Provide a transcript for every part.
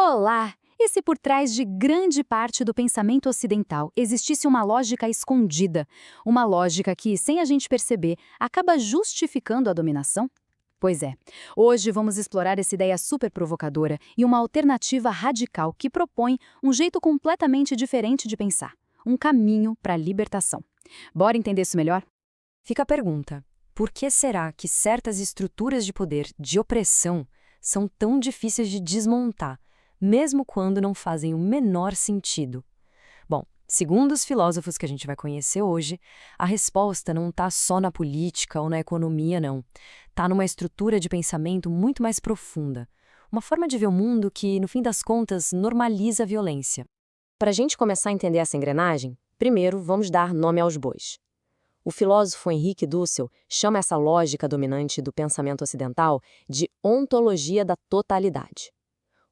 Olá! E se por trás de grande parte do pensamento ocidental existisse uma lógica escondida, uma lógica que, sem a gente perceber, acaba justificando a dominação? Pois é, hoje vamos explorar essa ideia super provocadora e uma alternativa radical que propõe um jeito completamente diferente de pensar, um caminho para a libertação. Bora entender isso melhor? Fica a pergunta: por que será que certas estruturas de poder, de opressão, são tão difíceis de desmontar, mesmo quando não fazem o menor sentido? Bom, segundo os filósofos que a gente vai conhecer hoje, a resposta não está só na política ou na economia, não. Está numa estrutura de pensamento muito mais profunda. Uma forma de ver o mundo que, no fim das contas, normaliza a violência. Para a gente começar a entender essa engrenagem, primeiro vamos dar nome aos bois. O filósofo Henrique Dussel chama essa lógica dominante do pensamento ocidental de ontologia da totalidade.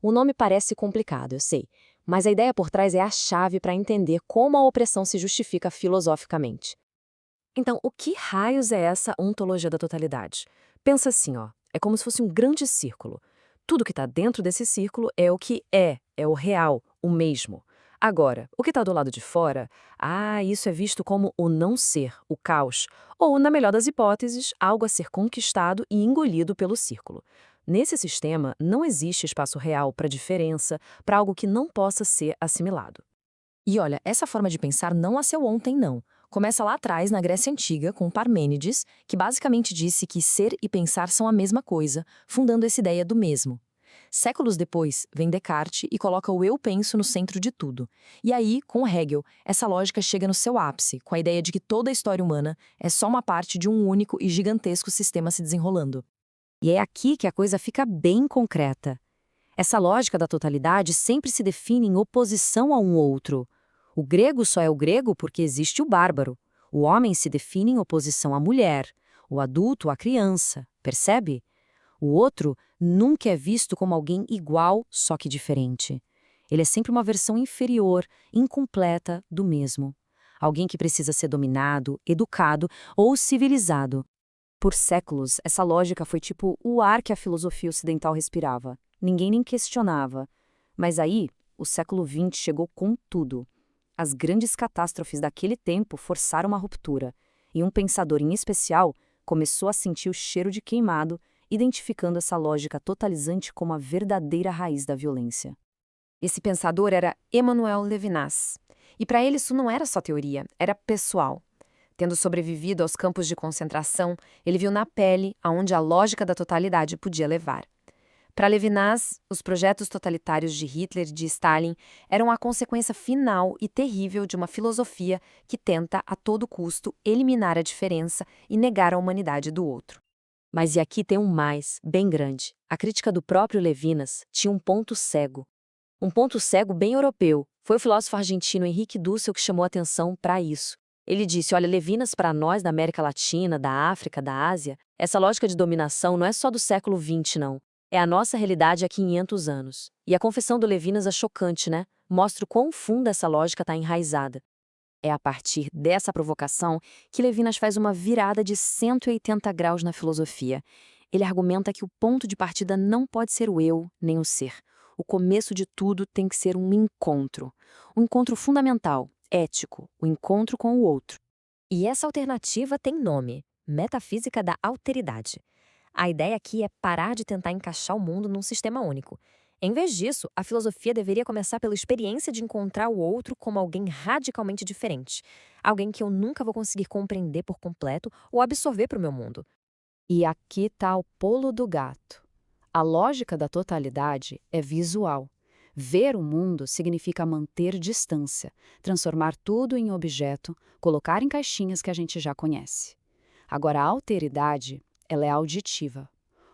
O nome parece complicado, eu sei, mas a ideia por trás é a chave para entender como a opressão se justifica filosoficamente. Então, o que raios é essa ontologia da totalidade? Pensa assim, ó, é como se fosse um grande círculo. Tudo que está dentro desse círculo é o que é o real, o mesmo. Agora, o que está do lado de fora, isso é visto como o não ser, o caos, ou, na melhor das hipóteses, algo a ser conquistado e engolido pelo círculo. Nesse sistema, não existe espaço real para diferença, para algo que não possa ser assimilado. E olha, essa forma de pensar não nasceu ontem, não. Começa lá atrás, na Grécia Antiga, com Parmênides, que basicamente disse que ser e pensar são a mesma coisa, fundando essa ideia do mesmo. Séculos depois, vem Descartes e coloca o eu penso no centro de tudo. E aí, com Hegel, essa lógica chega no seu ápice, com a ideia de que toda a história humana é só uma parte de um único e gigantesco sistema se desenrolando. E é aqui que a coisa fica bem concreta. Essa lógica da totalidade sempre se define em oposição a um outro. O grego só é o grego porque existe o bárbaro. O homem se define em oposição à mulher, o adulto à criança, percebe? O outro nunca é visto como alguém igual, só que diferente. Ele é sempre uma versão inferior, incompleta do mesmo. Alguém que precisa ser dominado, educado ou civilizado. Por séculos, essa lógica foi tipo o ar que a filosofia ocidental respirava. Ninguém nem questionava. Mas aí, o século XX chegou com tudo. As grandes catástrofes daquele tempo forçaram uma ruptura, e um pensador em especial começou a sentir o cheiro de queimado, identificando essa lógica totalizante como a verdadeira raiz da violência. Esse pensador era Emmanuel Levinas. E para ele isso não era só teoria, era pessoal. Tendo sobrevivido aos campos de concentração, ele viu na pele aonde a lógica da totalidade podia levar. Para Levinas, os projetos totalitários de Hitler e de Stalin eram a consequência final e terrível de uma filosofia que tenta, a todo custo, eliminar a diferença e negar a humanidade do outro. Mas e aqui tem um mais, bem grande. A crítica do próprio Levinas tinha um ponto cego. Um ponto cego bem europeu. Foi o filósofo argentino Henrique Dussel que chamou a atenção para isso. Ele disse, olha, Levinas, para nós da América Latina, da África, da Ásia, essa lógica de dominação não é só do século XX, não. É a nossa realidade há 500 anos. E a confissão do Levinas é chocante, né? Mostra o quão funda essa lógica está enraizada. É a partir dessa provocação que Levinas faz uma virada de 180 graus na filosofia. Ele argumenta que o ponto de partida não pode ser o eu, nem o ser. O começo de tudo tem que ser um encontro. Um encontro fundamental, ético, o encontro com o outro. E essa alternativa tem nome: metafísica da alteridade. A ideia aqui é parar de tentar encaixar o mundo num sistema único. Em vez disso, a filosofia deveria começar pela experiência de encontrar o outro como alguém radicalmente diferente. Alguém que eu nunca vou conseguir compreender por completo ou absorver para o meu mundo. E aqui está o pulo do gato. A lógica da totalidade é visual. Ver o mundo significa manter distância, transformar tudo em objeto, colocar em caixinhas que a gente já conhece. Agora, a alteridade, ela é auditiva.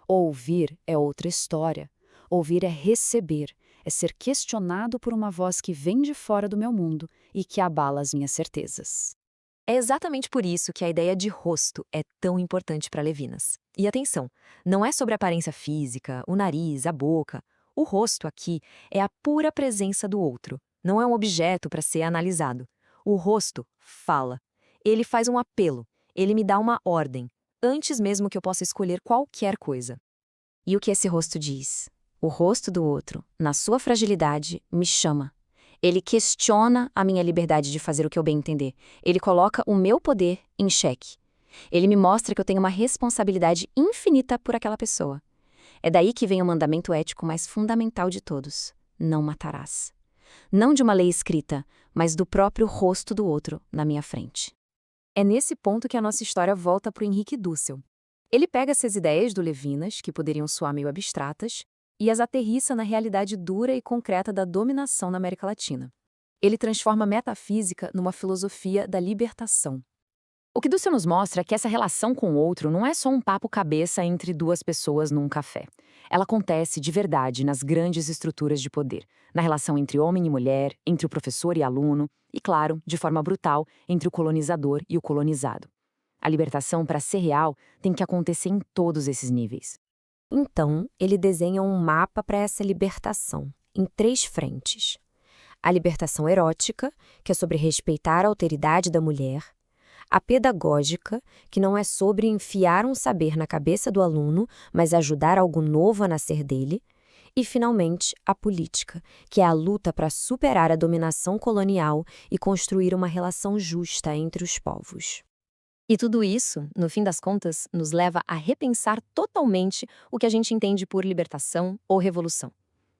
Ouvir é outra história. Ouvir é receber, é ser questionado por uma voz que vem de fora do meu mundo e que abala as minhas certezas. É exatamente por isso que a ideia de rosto é tão importante para Levinas. E atenção, não é sobre a aparência física, o nariz, a boca. O rosto aqui é a pura presença do outro. Não é um objeto para ser analisado. O rosto fala. Ele faz um apelo. Ele me dá uma ordem, antes mesmo que eu possa escolher qualquer coisa. E o que esse rosto diz? O rosto do outro, na sua fragilidade, me chama. Ele questiona a minha liberdade de fazer o que eu bem entender. Ele coloca o meu poder em xeque. Ele me mostra que eu tenho uma responsabilidade infinita por aquela pessoa. É daí que vem o mandamento ético mais fundamental de todos: não matarás. Não de uma lei escrita, mas do próprio rosto do outro na minha frente. É nesse ponto que a nossa história volta para o Henrique Dussel. Ele pega essas ideias do Levinas, que poderiam soar meio abstratas, e as aterrissa na realidade dura e concreta da dominação na América Latina. Ele transforma a metafísica numa filosofia da libertação. O que Dussel nos mostra é que essa relação com o outro não é só um papo-cabeça entre duas pessoas num café. Ela acontece de verdade nas grandes estruturas de poder, na relação entre homem e mulher, entre o professor e aluno, e, claro, de forma brutal, entre o colonizador e o colonizado. A libertação, para ser real, tem que acontecer em todos esses níveis. Então, ele desenha um mapa para essa libertação, em 3 frentes. A libertação erótica, que é sobre respeitar a alteridade da mulher. A pedagógica, que não é sobre enfiar um saber na cabeça do aluno, mas ajudar algo novo a nascer dele. E, finalmente, a política, que é a luta para superar a dominação colonial e construir uma relação justa entre os povos. E tudo isso, no fim das contas, nos leva a repensar totalmente o que a gente entende por libertação ou revolução.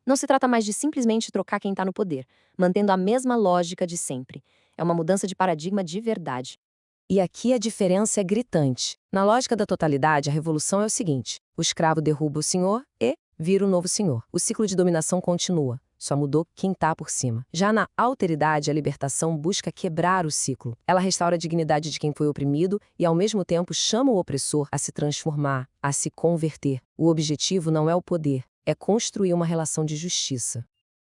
Não se trata mais de simplesmente trocar quem está no poder, mantendo a mesma lógica de sempre. É uma mudança de paradigma de verdade. E aqui a diferença é gritante. Na lógica da totalidade, a revolução é o seguinte: o escravo derruba o senhor e vira um novo senhor. O ciclo de dominação continua. Só mudou quem está por cima. Já na alteridade, a libertação busca quebrar o ciclo. Ela restaura a dignidade de quem foi oprimido e, ao mesmo tempo, chama o opressor a se transformar, a se converter. O objetivo não é o poder, é construir uma relação de justiça.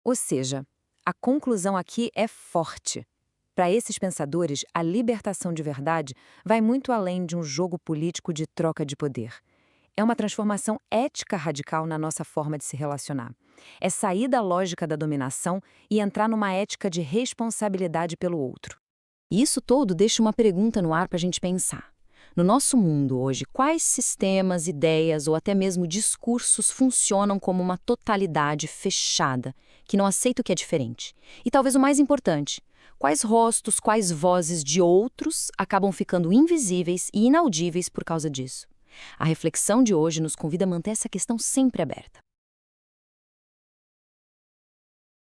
Ou seja, a conclusão aqui é forte. Para esses pensadores, a libertação de verdade vai muito além de um jogo político de troca de poder. É uma transformação ética radical na nossa forma de se relacionar. É sair da lógica da dominação e entrar numa ética de responsabilidade pelo outro. E isso todo deixa uma pergunta no ar para a gente pensar. No nosso mundo hoje, quais sistemas, ideias ou até mesmo discursos funcionam como uma totalidade fechada, que não aceita o que é diferente? E talvez o mais importante, quais rostos, quais vozes de outros acabam ficando invisíveis e inaudíveis por causa disso? A reflexão de hoje nos convida a manter essa questão sempre aberta.